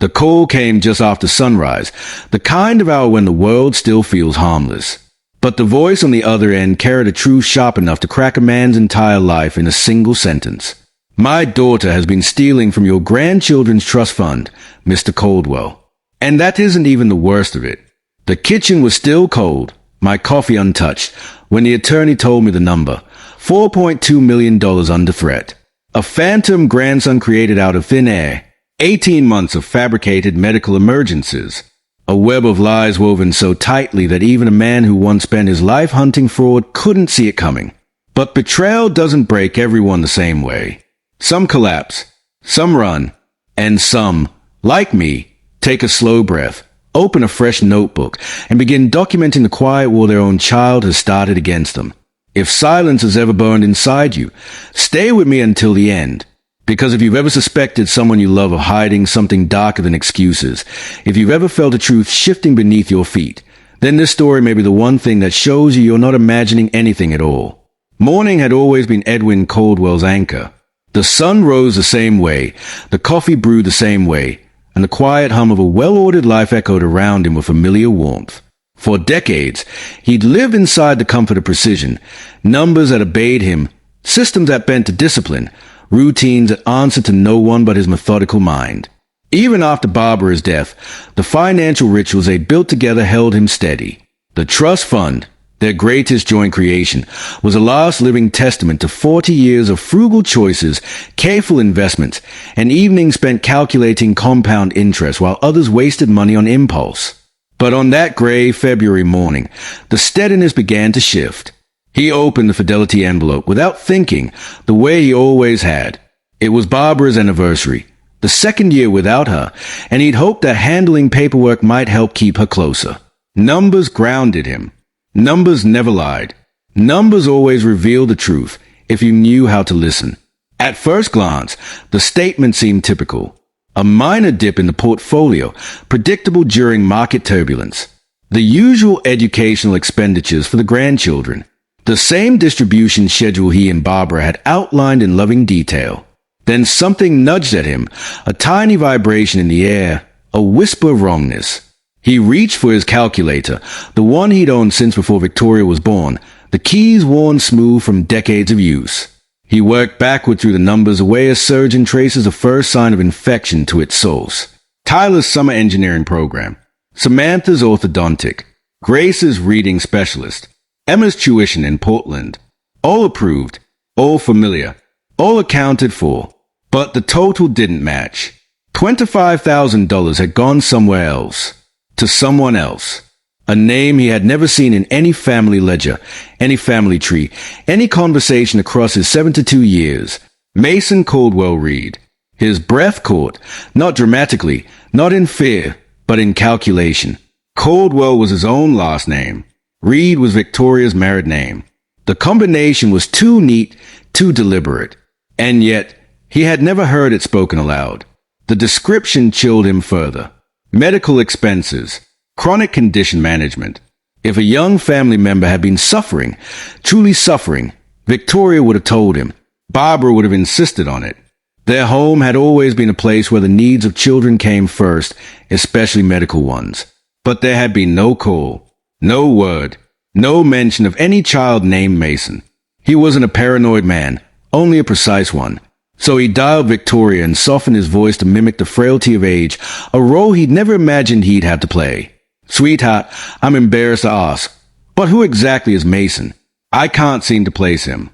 The call came just after sunrise, the kind of hour when the world still feels harmless. But the voice on the other end carried a truth sharp enough to crack a man's entire life in a single sentence. "My daughter has been stealing from your grandchildren's trust fund, Mr. Caldwell." And that isn't even the worst of it. The kitchen was still cold, my coffee untouched, when the attorney told me the number. $4.2 million under threat. A phantom grandson created out of thin air. 18 months of fabricated medical emergencies. A web of lies woven so tightly that even a man who once spent his life hunting fraud couldn't see it coming. But betrayal doesn't break everyone the same way. Some collapse, some run, and some, like me, take a slow breath, open a fresh notebook, and begin documenting the quiet war their own child has started against them. If silence has ever burned inside you, stay with me until the end. Because if you've ever suspected someone you love of hiding something darker than excuses, if you've ever felt the truth shifting beneath your feet, then this story may be the one thing that shows you're not imagining anything at all. Morning had always been Edwin Caldwell's anchor. The sun rose the same way, the coffee brewed the same way, and the quiet hum of a well-ordered life echoed around him with familiar warmth. For decades, he'd lived inside the comfort of precision, numbers that obeyed him, systems that bent to discipline, routines that answered to no one but his methodical mind. Even after Barbara's death, the financial rituals they'd built together held him steady. The trust fund, their greatest joint creation, was a last living testament to 40 years of frugal choices, careful investments, and evenings spent calculating compound interest while others wasted money on impulse. But on that gray February morning, the steadiness began to shift. He opened the fidelity envelope without thinking, the way he always had. It was Barbara's anniversary, the second year without her, and he'd hoped that handling paperwork might help keep her closer. Numbers grounded him. Numbers never lied. Numbers always revealed the truth, if you knew how to listen. At first glance, the statement seemed typical. A minor dip in the portfolio, predictable during market turbulence. The usual educational expenditures for the grandchildren. The same distribution schedule he and Barbara had outlined in loving detail. Then something nudged at him, a tiny vibration in the air, a whisper of wrongness. He reached for his calculator, the one he'd owned since before Victoria was born, the keys worn smooth from decades of use. He worked backward through the numbers, away as surgeon traces the first sign of infection to its source. Tyler's summer engineering program, Samantha's orthodontic, Grace's reading specialist, Emma's tuition in Portland. All approved, all familiar, all accounted for. But the total didn't match. $25,000 had gone somewhere else. To someone else. A name he had never seen in any family ledger, any family tree, any conversation across his 72 years. Mason Caldwell Reed. His breath caught, not dramatically, not in fear, but in calculation. Caldwell was his own last name. Reed was Victoria's married name. The combination was too neat, too deliberate. And yet, he had never heard it spoken aloud. The description chilled him further. Medical expenses, chronic condition management. If a young family member had been suffering, truly suffering, Victoria would have told him. Barbara would have insisted on it. Their home had always been a place where the needs of children came first, especially medical ones. But there had been no call. No word, no mention of any child named Mason. He wasn't a paranoid man, only a precise one. So he dialed Victoria and softened his voice to mimic the frailty of age, a role he'd never imagined he'd have to play. "Sweetheart, I'm embarrassed to ask, but who exactly is Mason? I can't seem to place him."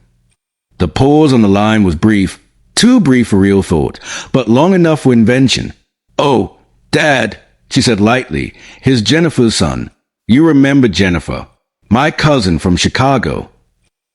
The pause on the line was brief, too brief for real thought, but long enough for invention. "Oh, Dad," she said lightly, "he's Jennifer's son. You remember Jennifer, my cousin from Chicago."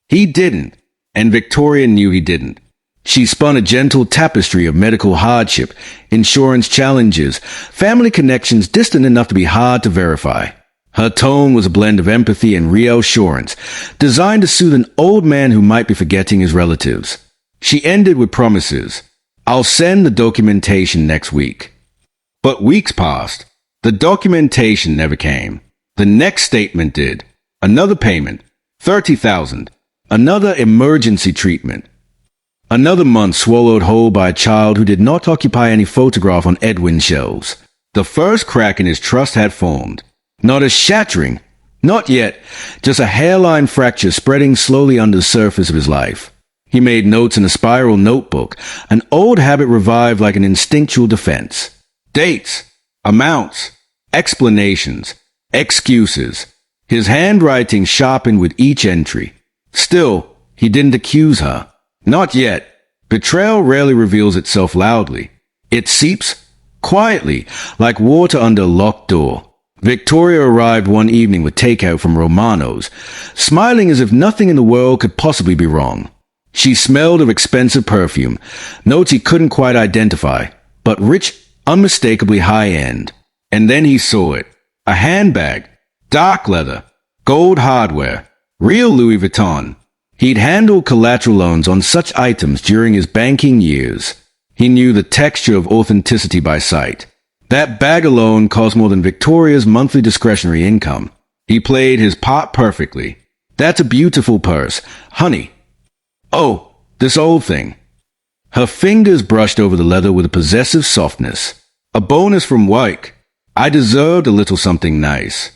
He didn't, and Victoria knew he didn't. She spun a gentle tapestry of medical hardship, insurance challenges, family connections distant enough to be hard to verify. Her tone was a blend of empathy and reassurance, designed to soothe an old man who might be forgetting his relatives. She ended with promises. "I'll send the documentation next week." But weeks passed. The documentation never came. The next statement did. Another payment. $30,000. Another emergency treatment. Another month swallowed whole by a child who did not occupy any photograph on Edwin's shelves. The first crack in his trust had formed. Not a shattering, not yet, just a hairline fracture spreading slowly under the surface of his life. He made notes in a spiral notebook, an old habit revived like an instinctual defense. Dates, amounts, explanations, excuses. His handwriting sharpened with each entry. Still, he didn't accuse her. Not yet. Betrayal rarely reveals itself loudly. It seeps quietly, like water under a locked door. Victoria arrived one evening with takeout from Romano's, smiling as if nothing in the world could possibly be wrong. She smelled of expensive perfume, notes he couldn't quite identify, but rich, unmistakably high-end. And then he saw it. A handbag, dark leather, gold hardware, real Louis Vuitton. He'd handled collateral loans on such items during his banking years. He knew the texture of authenticity by sight. That bag alone cost more than Victoria's monthly discretionary income. He played his part perfectly. That's a beautiful purse. Honey. Oh, this old thing. Her fingers brushed over the leather with a possessive softness. A bonus from Wyke. I deserved a little something nice.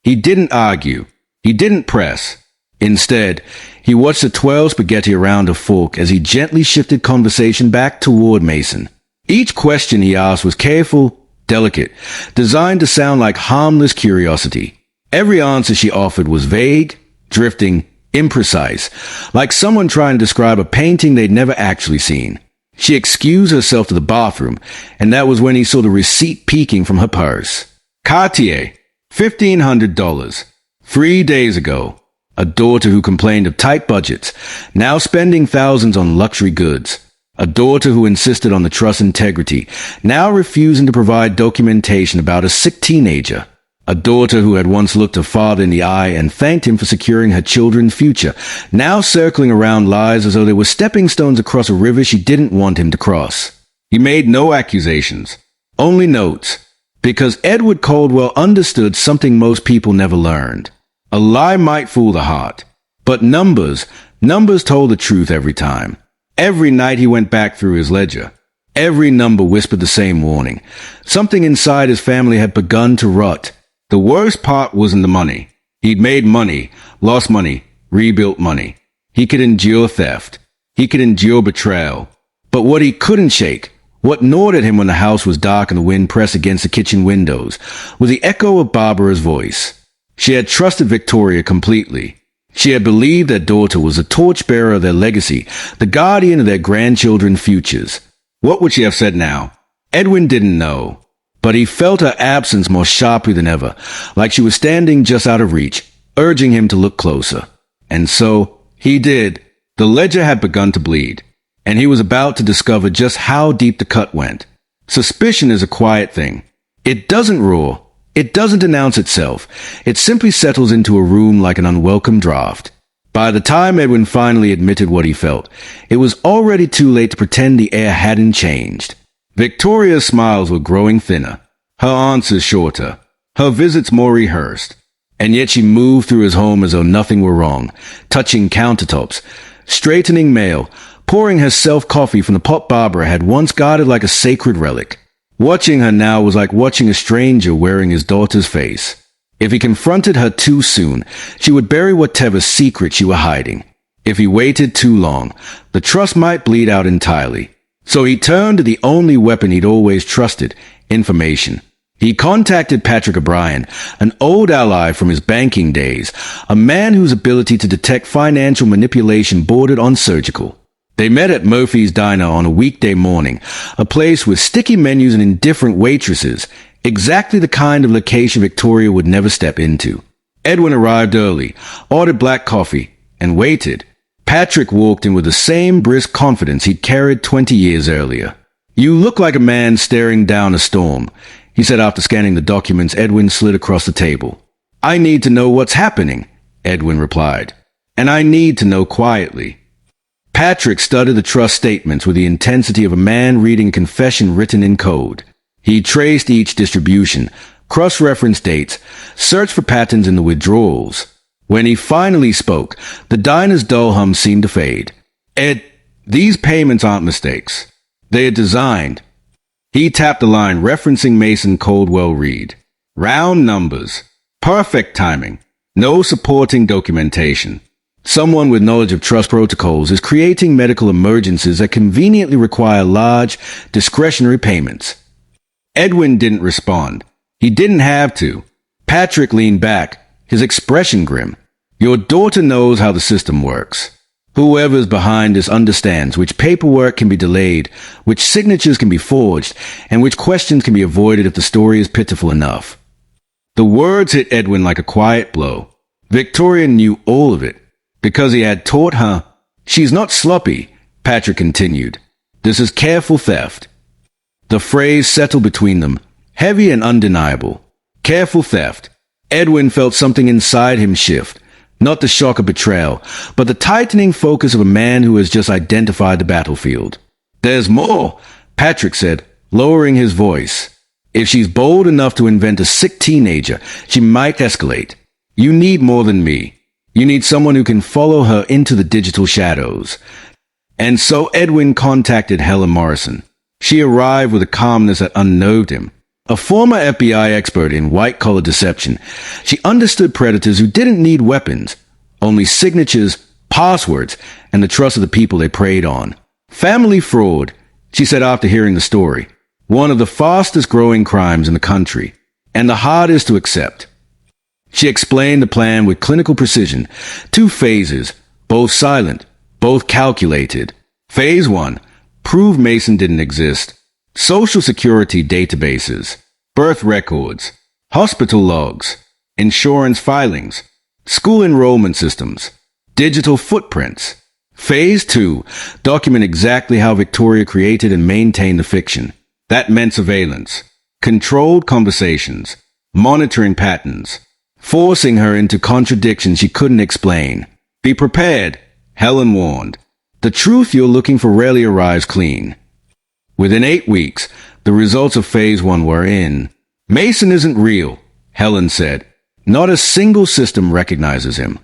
He didn't argue. He didn't press. Instead, he watched the 12 spaghetti around a fork as he gently shifted conversation back toward Mason. Each question he asked was careful, delicate, designed to sound like harmless curiosity. Every answer she offered was vague, drifting, imprecise, like someone trying to describe a painting they'd never actually seen. She excused herself to the bathroom, and that was when he saw the receipt peeking from her purse. Cartier, $1,500, 3 days ago. A daughter who complained of tight budgets, now spending thousands on luxury goods. A daughter who insisted on the trust's integrity, now refusing to provide documentation about a sick teenager. A daughter who had once looked her father in the eye and thanked him for securing her children's future, now circling around lies as though they were stepping stones across a river she didn't want him to cross. He made no accusations, only notes, because Edward Caldwell understood something most people never learned. A lie might fool the heart, but numbers told the truth every time. Every night he went back through his ledger. Every number whispered the same warning. Something inside his family had begun to rot. The worst part wasn't the money. He'd made money, lost money, rebuilt money. He could endure theft. He could endure betrayal. But what he couldn't shake, what gnawed at him when the house was dark and the wind pressed against the kitchen windows, was the echo of Barbara's voice. She had trusted Victoria completely. She had believed their daughter was the torchbearer of their legacy, the guardian of their grandchildren's futures. What would she have said now? Edwin didn't know, but he felt her absence more sharply than ever, like she was standing just out of reach, urging him to look closer. And so, he did. The ledger had begun to bleed, and he was about to discover just how deep the cut went. Suspicion is a quiet thing. It doesn't roar. It doesn't announce itself. It simply settles into a room like an unwelcome draft. By the time Edwin finally admitted what he felt, it was already too late to pretend the air hadn't changed. Victoria's smiles were growing thinner, her answers shorter, her visits more rehearsed. And yet she moved through his home as though nothing were wrong, touching countertops, straightening mail, pouring herself coffee from the pot Barbara had once guarded like a sacred relic. Watching her now was like watching a stranger wearing his daughter's face. If he confronted her too soon, she would bury whatever secret she were hiding. If he waited too long, the trust might bleed out entirely. So he turned to the only weapon he'd always trusted, information. He contacted Patrick O'Brien, an old ally from his banking days, a man whose ability to detect financial manipulation bordered on surgical. They met at Murphy's Diner on a weekday morning, a place with sticky menus and indifferent waitresses, exactly the kind of location Victoria would never step into. Edwin arrived early, ordered black coffee, and waited. Patrick walked in with the same brisk confidence he'd carried 20 years earlier. "You look like a man staring down a storm," he said after scanning the documents Edwin slid across the table. "I need to know what's happening," Edwin replied. "And I need to know quietly." Patrick studied the trust statements with the intensity of a man reading confession written in code. He traced each distribution, cross-referenced dates, searched for patterns in the withdrawals. When he finally spoke, the diner's dull hum seemed to fade. "Ed, these payments aren't mistakes. They are designed." He tapped the line referencing Mason Coldwell Reed. Round numbers. Perfect timing. No supporting documentation. Someone with knowledge of trust protocols is creating medical emergencies that conveniently require large, discretionary payments. Edwin didn't respond. He didn't have to. Patrick leaned back, his expression grim. Your daughter knows how the system works. Whoever's behind this understands which paperwork can be delayed, which signatures can be forged, and which questions can be avoided if the story is pitiful enough. The words hit Edwin like a quiet blow. Victoria knew all of it, because he had taught her. She's not sloppy, Patrick continued. This is careful theft. The phrase settled between them, heavy and undeniable. Careful theft. Edwin felt something inside him shift. Not the shock of betrayal, but the tightening focus of a man who has just identified the battlefield. There's more, Patrick said, lowering his voice. If she's bold enough to invent a sick teenager, she might escalate. You need more than me. You need someone who can follow her into the digital shadows. And so Edwin contacted Helen Morrison. She arrived with a calmness that unnerved him. A former FBI expert in white-collar deception, she understood predators who didn't need weapons, only signatures, passwords, and the trust of the people they preyed on. Family fraud, she said after hearing the story, one of the fastest-growing crimes in the country, and the hardest to accept. She explained the plan with clinical precision. 2 phases, both silent, both calculated. Phase 1, prove Mason didn't exist. Social Security databases, birth records, hospital logs, insurance filings, school enrollment systems, digital footprints. Phase 2, document exactly how Victoria created and maintained the fiction. That meant surveillance, controlled conversations, monitoring patterns, forcing her into contradictions she couldn't explain. Be prepared, Helen warned. The truth you're looking for rarely arrives clean. Within 8 weeks, the results of Phase 1 were in. Mason isn't real, Helen said. Not a single system recognizes him.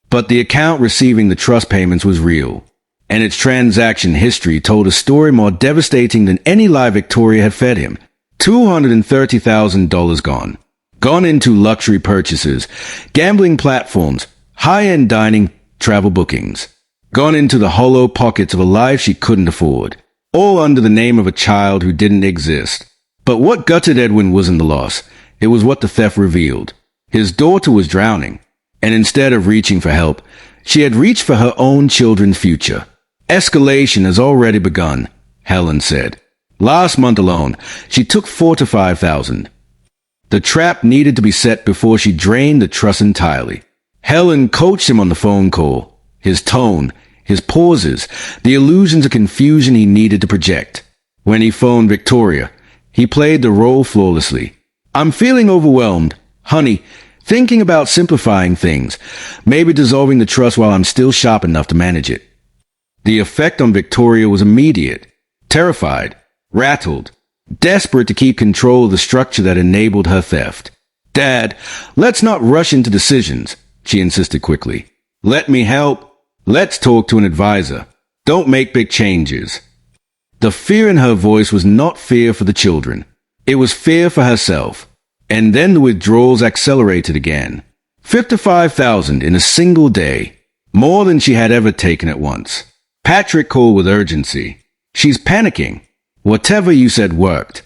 But the account receiving the trust payments was real, and its transaction history told a story more devastating than any lie Victoria had fed him. $230,000 gone. Gone into luxury purchases, gambling platforms, high-end dining, travel bookings. Gone into the hollow pockets of a life she couldn't afford. All under the name of a child who didn't exist. But what gutted Edwin wasn't the loss. It was what the theft revealed. His daughter was drowning, and instead of reaching for help, she had reached for her own children's future. Escalation has already begun, Helen said. Last month alone, she took $4,000 to $5,000. The trap needed to be set before she drained the trust entirely. Helen coached him on the phone call. His tone, his pauses, the illusions of confusion he needed to project. When he phoned Victoria, he played the role flawlessly. I'm feeling overwhelmed, honey, thinking about simplifying things, maybe dissolving the trust while I'm still sharp enough to manage it. The effect on Victoria was immediate. Terrified, rattled, desperate to keep control of the structure that enabled her theft. Dad, let's not rush into decisions, she insisted quickly. Let me help. Let's talk to an advisor. Don't make big changes. The fear in her voice was not fear for the children. It was fear for herself. And then the withdrawals accelerated again. $55,000 in a single day. More than she had ever taken at once. Patrick called with urgency. She's panicking. Whatever you said worked.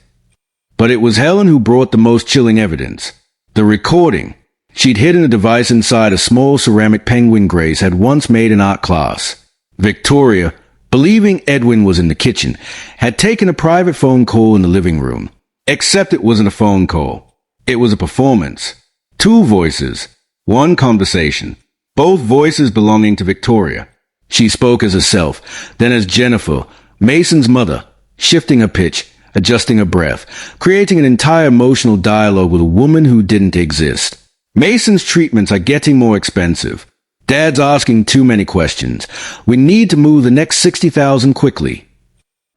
But it was Helen who brought the most chilling evidence. The recording. She'd hidden a device inside a small ceramic penguin Grace had once made in art class. Victoria, believing Edwin was in the kitchen, had taken a private phone call in the living room. Except it wasn't a phone call. It was a performance. 2 voices. 1 conversation. Both voices belonging to Victoria. She spoke as herself, then as Jennifer, Mason's mother, shifting her pitch, adjusting her breath, creating an entire emotional dialogue with a woman who didn't exist. Mason's treatments are getting more expensive. Dad's asking too many questions. We need to move the next $60,000 quickly.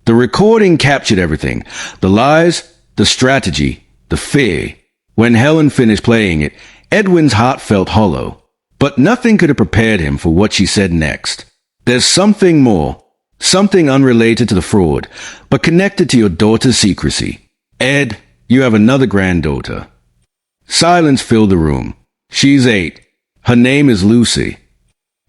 The recording captured everything. The lies, the strategy, the fear. When Helen finished playing it, Edwin's heart felt hollow. But nothing could have prepared him for what she said next. There's something more. Something unrelated to the fraud, but connected to your daughter's secrecy. Ed, you have another granddaughter. Silence filled the room. She's 8. Her name is Lucy.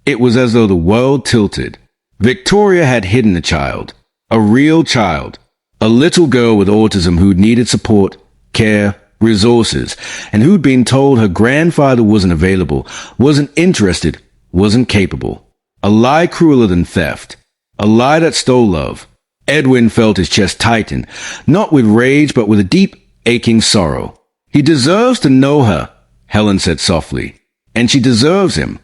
It was as though the world tilted. Victoria had hidden a child. A real child. A little girl with autism who needed support, care, resources, and who'd been told her grandfather wasn't available, wasn't interested, wasn't capable. A lie crueler than theft. A lie that stole love. Edwin felt his chest tighten, not with rage but with a deep, aching sorrow. He deserves to know her, Helen said softly, and she deserves him.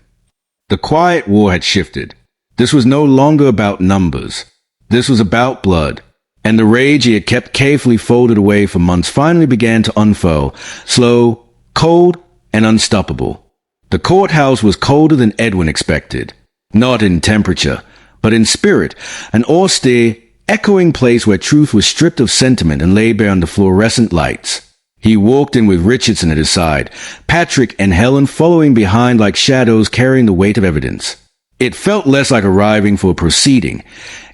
The quiet war had shifted. This was no longer about numbers. This was about blood, and the rage he had kept carefully folded away for months finally began to unfurl, slow, cold, and unstoppable. The courthouse was colder than Edwin expected, not in temperature, but in spirit, an austere, echoing place where truth was stripped of sentiment and lay bare under fluorescent lights. He walked in with Richardson at his side, Patrick and Helen following behind like shadows carrying the weight of evidence. It felt less like arriving for a proceeding,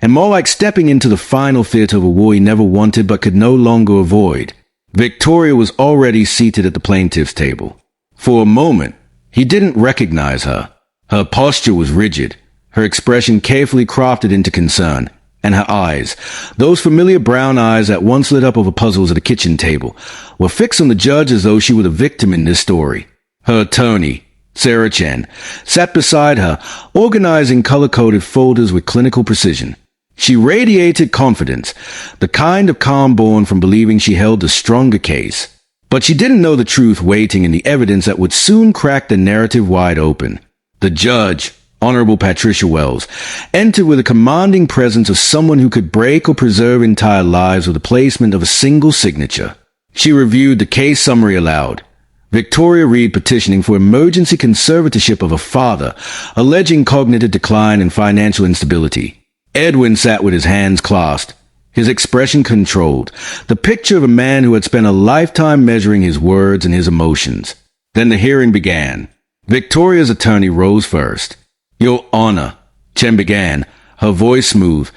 and more like stepping into the final theater of a war he never wanted but could no longer avoid. Victoria was already seated at the plaintiff's table. For a moment, he didn't recognize her. Her posture was rigid, her expression carefully crafted into concern, and her eyes, those familiar brown eyes that once lit up over puzzles at a kitchen table, were fixed on the judge as though she were the victim in this story. Her attorney, Sarah Chen, sat beside her, organizing color-coded folders with clinical precision. She radiated confidence, the kind of calm born from believing she held the stronger case. But she didn't know the truth waiting in the evidence that would soon crack the narrative wide open. The judge, Honorable Patricia Wells, entered with a commanding presence of someone who could break or preserve entire lives with the placement of a single signature. She reviewed the case summary aloud. Victoria Reed petitioning for emergency conservatorship of a father, alleging cognitive decline and financial instability. Edwin sat with his hands clasped, his expression controlled, the picture of a man who had spent a lifetime measuring his words and his emotions. Then the hearing began. Victoria's attorney rose first. Your Honor, Chen began, her voice smooth.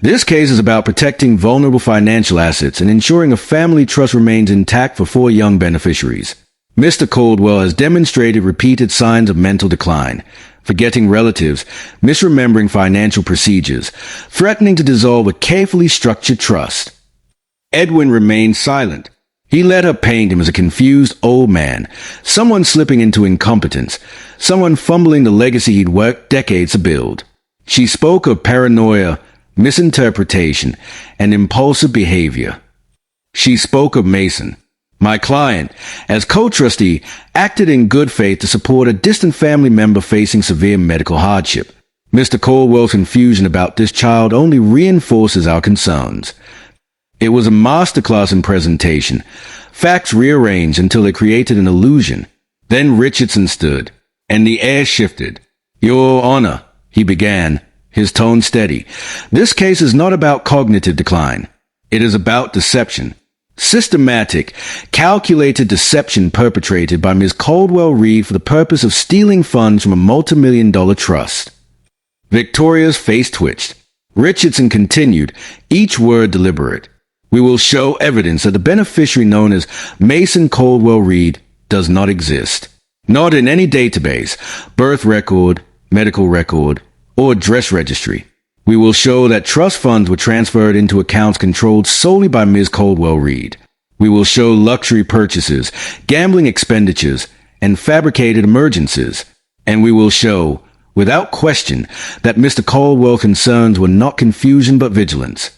This case is about protecting vulnerable financial assets and ensuring a family trust remains intact for 4 young beneficiaries. Mr. Caldwell has demonstrated repeated signs of mental decline, forgetting relatives, misremembering financial procedures, threatening to dissolve a carefully structured trust. Edwin remained silent. He let her paint him as a confused old man, someone slipping into incompetence, someone fumbling the legacy he'd worked decades to build. She spoke of paranoia, misinterpretation, and impulsive behavior. She spoke of Mason. My client, as co-trustee, acted in good faith to support a distant family member facing severe medical hardship. Mr. Caldwell's confusion about this child only reinforces our concerns. It was a masterclass in presentation, facts rearranged until they created an illusion. Then Richardson stood, and the air shifted. Your Honor, he began, his tone steady. This case is not about cognitive decline. It is about deception. Systematic, calculated deception perpetrated by Ms. Caldwell Reed for the purpose of stealing funds from a multi-million-dollar trust. Victoria's face twitched. Richardson continued, each word deliberate. We will show evidence that the beneficiary known as Mason Caldwell Reed does not exist. Not in any database, birth record, medical record, or address registry. We will show that trust funds were transferred into accounts controlled solely by Ms. Caldwell Reed. We will show luxury purchases, gambling expenditures, and fabricated emergencies. And we will show, without question, that Mr. Caldwell's concerns were not confusion but vigilance.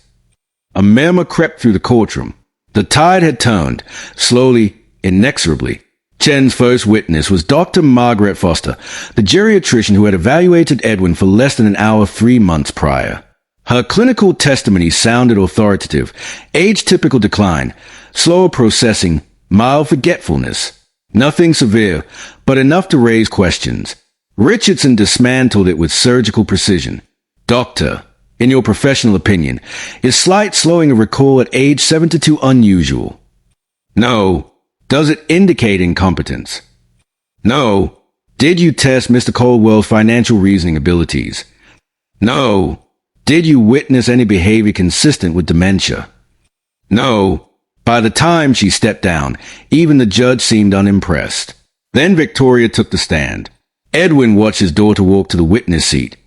A murmur crept through the courtroom. The tide had turned, slowly, inexorably. Chen's first witness was Dr. Margaret Foster, the geriatrician who had evaluated Edwin for less than an hour 3 months prior. Her clinical testimony sounded authoritative, age-typical decline, slower processing, mild forgetfulness. Nothing severe, but enough to raise questions. Richardson dismantled it with surgical precision. Doctor, in your professional opinion, is slight slowing of recall at age 72 unusual? No. Does it indicate incompetence? No. Did you test Mr. Caldwell's financial reasoning abilities? No. Did you witness any behavior consistent with dementia? No. By the time she stepped down, even the judge seemed unimpressed. Then Victoria took the stand. Edwin watched his daughter walk to the witness seat,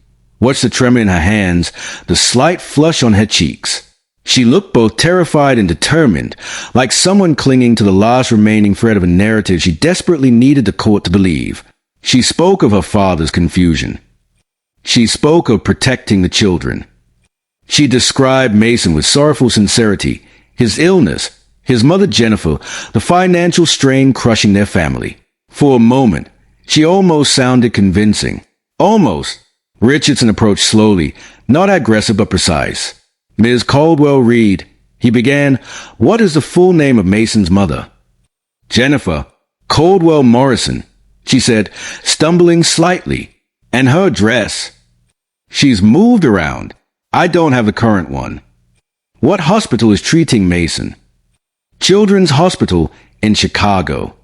watched the tremor in her hands, the slight flush on her cheeks. She looked both terrified and determined, like someone clinging to the last remaining thread of a narrative she desperately needed the court to believe. She spoke of her father's confusion. She spoke of protecting the children. She described Mason with sorrowful sincerity, his illness, his mother Jennifer, the financial strain crushing their family. For a moment, she almost sounded convincing. Almost. Richardson approached slowly, not aggressive but precise. Ms. Caldwell Reed, he began, what is the full name of Mason's mother? Jennifer Caldwell Morrison, she said, stumbling slightly. And her address? She's moved around. I don't have the current one. What hospital is treating Mason? Children's Hospital in Chicago.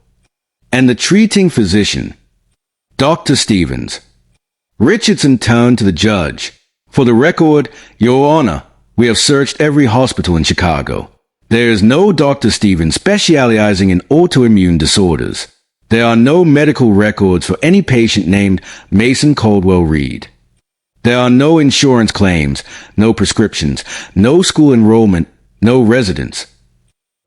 And the treating physician? Dr. Stevens. Richardson turned to the judge. For the record, Your Honor, we have searched every hospital in Chicago. There is no Dr. Stevens specializing in autoimmune disorders. There are no medical records for any patient named Mason Caldwell Reed. There are no insurance claims, no prescriptions, no school enrollment, no residence.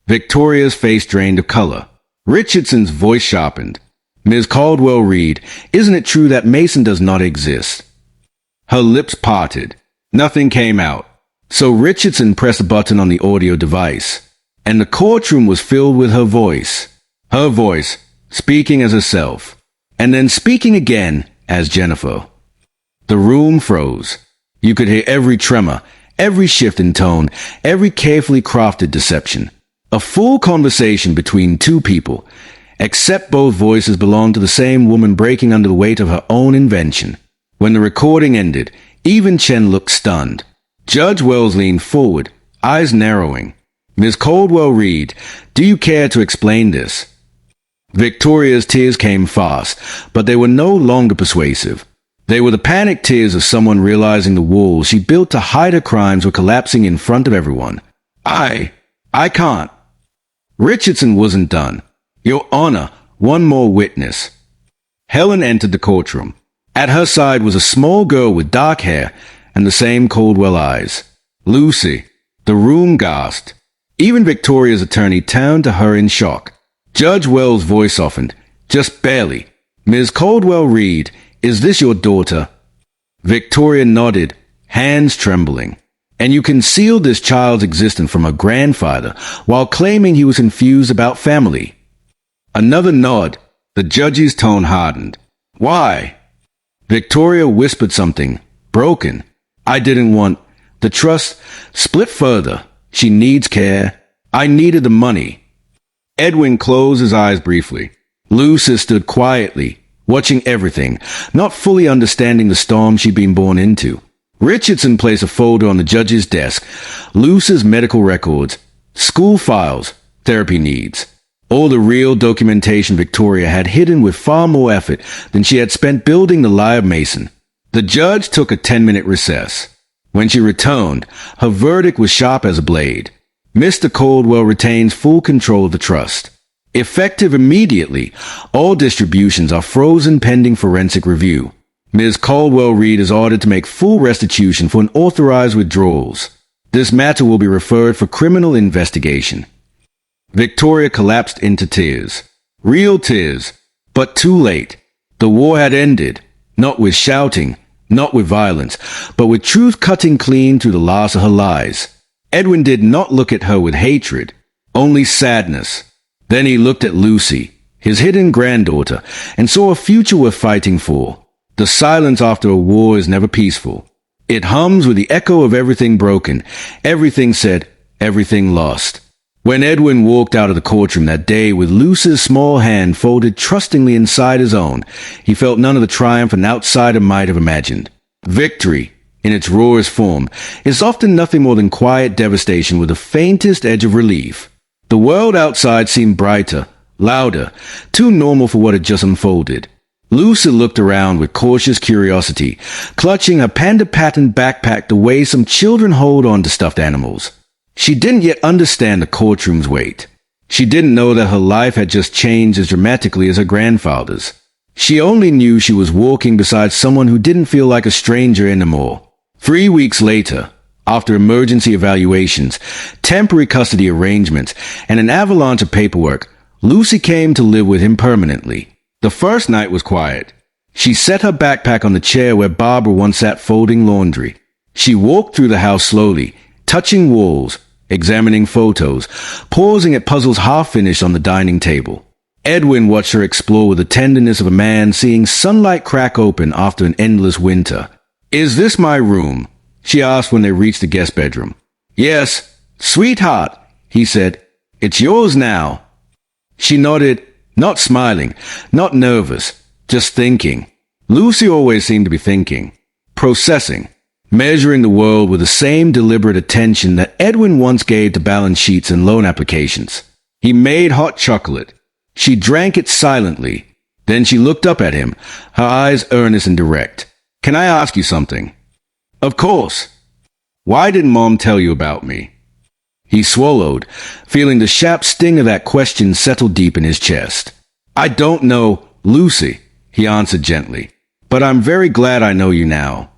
Victoria's face drained of color. Richardson's voice sharpened. Ms. Caldwell Reed, isn't it true that Mason does not exist? Her lips parted. Nothing came out. So Richardson pressed a button on the audio device, and the courtroom was filled with her voice. Her voice, speaking as herself, and then speaking again as Jennifer. The room froze. You could hear every tremor, every shift in tone, every carefully crafted deception. A full conversation between two people, except both voices belonged to the same woman breaking under the weight of her own invention. When the recording ended, even Chen looked stunned. Judge Wells leaned forward, eyes narrowing. Ms. Caldwell Reed, do you care to explain this? Victoria's tears came fast, but they were no longer persuasive. They were the panicked tears of someone realizing the walls she built to hide her crimes were collapsing in front of everyone. I can't. Richardson wasn't done. Your Honor, one more witness. Helen entered the courtroom. At her side was a small girl with dark hair and the same Caldwell eyes. Lucy. The room gasped. Even Victoria's attorney turned to her in shock. Judge Wells' voice softened, just barely. Ms. Caldwell Reed, is this your daughter? Victoria nodded, hands trembling. And you concealed this child's existence from her grandfather while claiming he was confused about family. Another nod. The judge's tone hardened. Why? Victoria whispered something, broken. I didn't want. The trust split further. She needs care. I needed the money. Edwin closed his eyes briefly. Lucy stood quietly, watching everything, not fully understanding the storm she'd been born into. Richardson placed a folder on the judge's desk. Lucy's medical records, school files, therapy needs. All the real documentation Victoria had hidden with far more effort than she had spent building the lie of Mason. The judge took a 10-minute recess. When she returned, her verdict was sharp as a blade. Mr. Caldwell retains full control of the trust. Effective immediately, all distributions are frozen pending forensic review. Ms. Caldwell Reed is ordered to make full restitution for unauthorized withdrawals. This matter will be referred for criminal investigation. Victoria collapsed into tears. Real tears. But too late. The war had ended. Not with shouting, not with violence, but with truth cutting clean through the loss of her lies. Edwin did not look at her with hatred, only sadness. Then he looked at Lucy, his hidden granddaughter, and saw a future worth fighting for. The silence after a war is never peaceful. It hums with the echo of everything broken, everything said, everything lost. When Edwin walked out of the courtroom that day with Lucy's small hand folded trustingly inside his own, he felt none of the triumph an outsider might have imagined. Victory, in its rawest form, is often nothing more than quiet devastation with the faintest edge of relief. The world outside seemed brighter, louder, too normal for what had just unfolded. Lucy looked around with cautious curiosity, clutching her panda-patterned backpack the way some children hold on to stuffed animals. She didn't yet understand the courtroom's weight. She didn't know that her life had just changed as dramatically as her grandfather's. She only knew she was walking beside someone who didn't feel like a stranger anymore. 3 weeks later, after emergency evaluations, temporary custody arrangements, and an avalanche of paperwork, Lucy came to live with him permanently. The first night was quiet. She set her backpack on the chair where Barbara once sat folding laundry. She walked through the house slowly, touching walls, examining photos, pausing at puzzles half-finished on the dining table. Edwin watched her explore with the tenderness of a man seeing sunlight crack open after an endless winter. "Is this my room?" she asked when they reached the guest bedroom. "Yes, sweetheart," he said. "It's yours now." She nodded, not smiling, not nervous, just thinking. Lucy always seemed to be thinking, processing, measuring the world with the same deliberate attention that Edwin once gave to balance sheets and loan applications. He made hot chocolate. She drank it silently. Then she looked up at him, her eyes earnest and direct. "Can I ask you something?" "Of course." "Why didn't Mom tell you about me?" He swallowed, feeling the sharp sting of that question settle deep in his chest. "I don't know, Lucy," he answered gently, "but I'm very glad I know you now."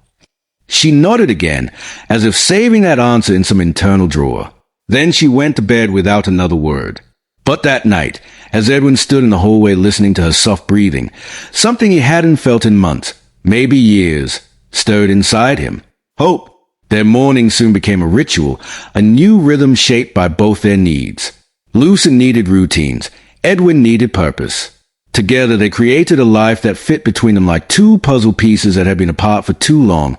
She nodded again, as if saving that answer in some internal drawer. Then she went to bed without another word. But that night, as Edwin stood in the hallway listening to her soft breathing, something he hadn't felt in months, maybe years, stirred inside him. Hope. Their morning soon became a ritual, a new rhythm shaped by both their needs. Lucy needed routines. Edwin needed purpose. Together they created a life that fit between them like two puzzle pieces that had been apart for too long,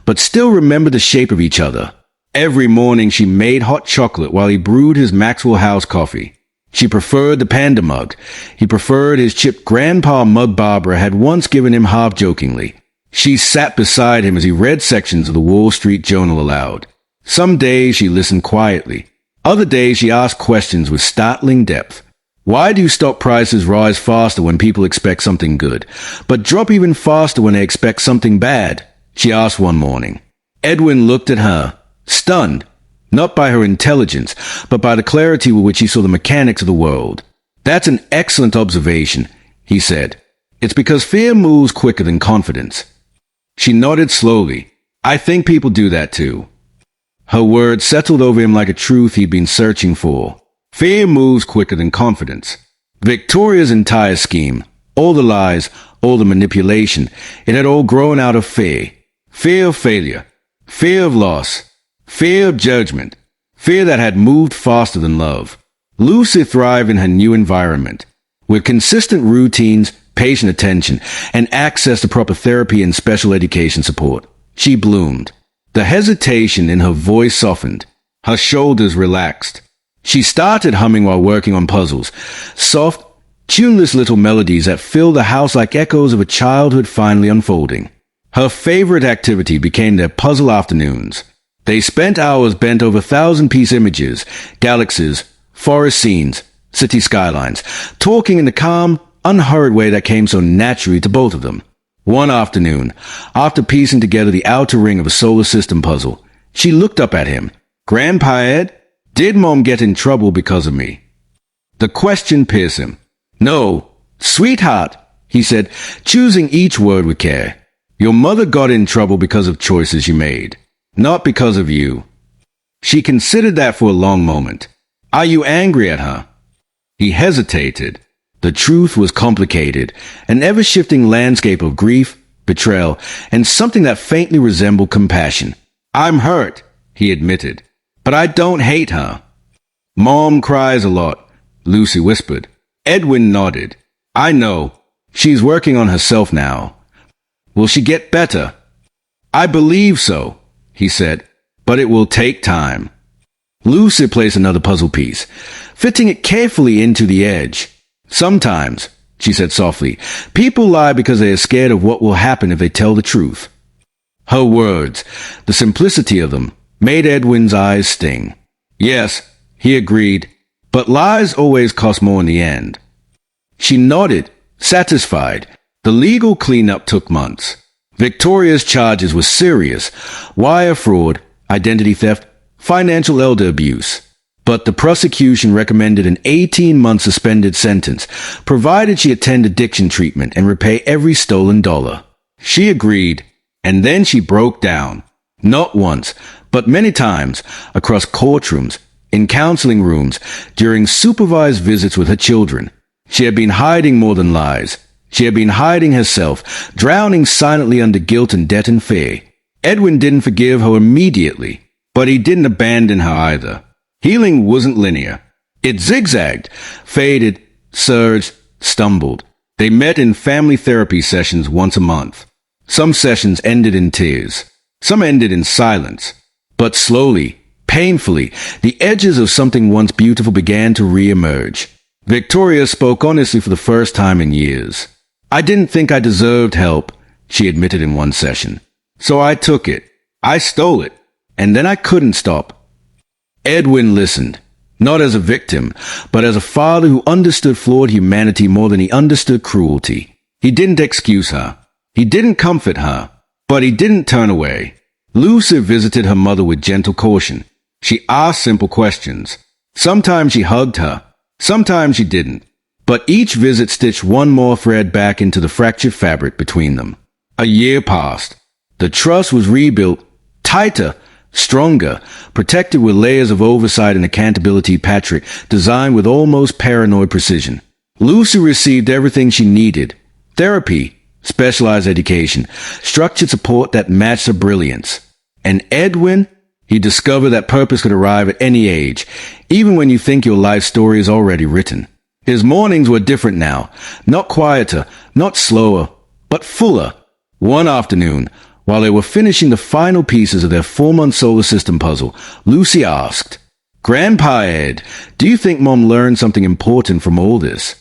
but still remembered the shape of each other. Every morning she made hot chocolate while he brewed his Maxwell House coffee. She preferred the panda mug. He preferred his chipped grandpa mug Barbara had once given him half-jokingly. She sat beside him as he read sections of the Wall Street Journal aloud. Some days she listened quietly. Other days she asked questions with startling depth. Why do stock prices rise faster when people expect something good, but drop even faster when they expect something bad? She asked one morning. Edwin looked at her, stunned, not by her intelligence, but by the clarity with which he saw the mechanics of the world. "That's an excellent observation," he said. "It's because fear moves quicker than confidence." She nodded slowly. "I think people do that too." Her words settled over him like a truth he'd been searching for. Fear moves quicker than confidence. Victoria's entire scheme, all the lies, all the manipulation, it had all grown out of fear. Fear of failure. Fear of loss. Fear of judgment. Fear that had moved faster than love. Lucy thrived in her new environment. With consistent routines, patient attention, and access to proper therapy and special education support, she bloomed. The hesitation in her voice softened. Her shoulders relaxed. She started humming while working on puzzles, soft, tuneless little melodies that filled the house like echoes of a childhood finally unfolding. Her favorite activity became their puzzle afternoons. They spent hours bent over 1,000-piece images, galaxies, forest scenes, city skylines, talking in the calm, unhurried way that came so naturally to both of them. One afternoon, after piecing together the outer ring of a solar system puzzle, she looked up at him. "Grandpa Ed, did Mom get in trouble because of me?" The question pierced him. "No, sweetheart," he said, choosing each word with care. "Your mother got in trouble because of choices you made, not because of you." She considered that for a long moment. "Are you angry at her?" He hesitated. The truth was complicated, an ever-shifting landscape of grief, betrayal, and something that faintly resembled compassion. "I'm hurt," he admitted, "but I don't hate her." "Mom cries a lot," Lucy whispered. Edwin nodded. "I know. She's working on herself now." "Will she get better?" "I believe so," he said, "but it will take time." Lucy placed another puzzle piece, fitting it carefully into the edge. "Sometimes," she said softly, "people lie because they are scared of what will happen if they tell the truth." Her words, the simplicity of them, made Edwin's eyes sting. "Yes," he agreed, "but lies always cost more in the end." She nodded, satisfied, The legal cleanup took months. Victoria's charges were serious: wire fraud, identity theft, financial elder abuse. But the prosecution recommended an 18-month suspended sentence, provided she attend addiction treatment and repay every stolen dollar. She agreed, and then she broke down. Not once, but many times, across courtrooms, in counseling rooms, during supervised visits with her children. She had been hiding more than lies. She had been hiding herself, drowning silently under guilt and debt and fear. Edwin didn't forgive her immediately, but he didn't abandon her either. Healing wasn't linear. It zigzagged, faded, surged, stumbled. They met in family therapy sessions once a month. Some sessions ended in tears. Some ended in silence. But slowly, painfully, the edges of something once beautiful began to re-emerge. Victoria spoke honestly for the first time in years. "I didn't think I deserved help," she admitted in one session. "So I took it. I stole it. And then I couldn't stop." Edwin listened, not as a victim, but as a father who understood flawed humanity more than he understood cruelty. He didn't excuse her. He didn't comfort her. But he didn't turn away. Lucy visited her mother with gentle caution. She asked simple questions. Sometimes she hugged her. Sometimes she didn't. But each visit stitched one more thread back into the fractured fabric between them. A year passed. The trust was rebuilt, tighter, stronger, protected with layers of oversight and accountability Patrick designed with almost paranoid precision. Lucy received everything she needed: therapy, specialized education, structured support that matched her brilliance. And Edwin, he discovered that purpose could arrive at any age, even when you think your life story is already written. His mornings were different now, not quieter, not slower, but fuller. One afternoon, while they were finishing the final pieces of their 4-month solar system puzzle, Lucy asked, "Grandpa Ed, do you think Mom learned something important from all this?"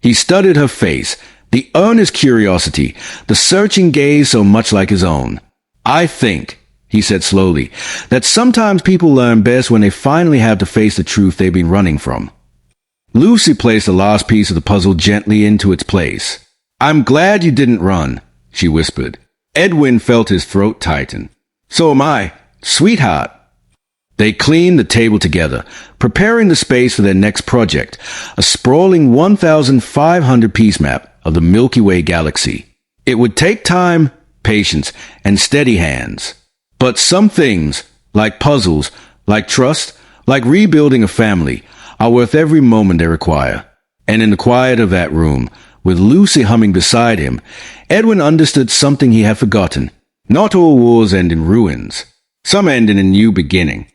He studied her face, the earnest curiosity, the searching gaze so much like his own. "I think," he said slowly, "that sometimes people learn best when they finally have to face the truth they've been running from." Lucy placed the last piece of the puzzle gently into its place. "I'm glad you didn't run," she whispered. Edwin felt his throat tighten. "So am I, sweetheart." They cleaned the table together, preparing the space for their next project, a sprawling 1,500-piece map of the Milky Way galaxy. It would take time, patience, and steady hands. But some things, like puzzles, like trust, like rebuilding a family, are worth every moment they require. And in the quiet of that room, with Lucy humming beside him, Edwin understood something he had forgotten. Not all wars end in ruins. Some end in a new beginning.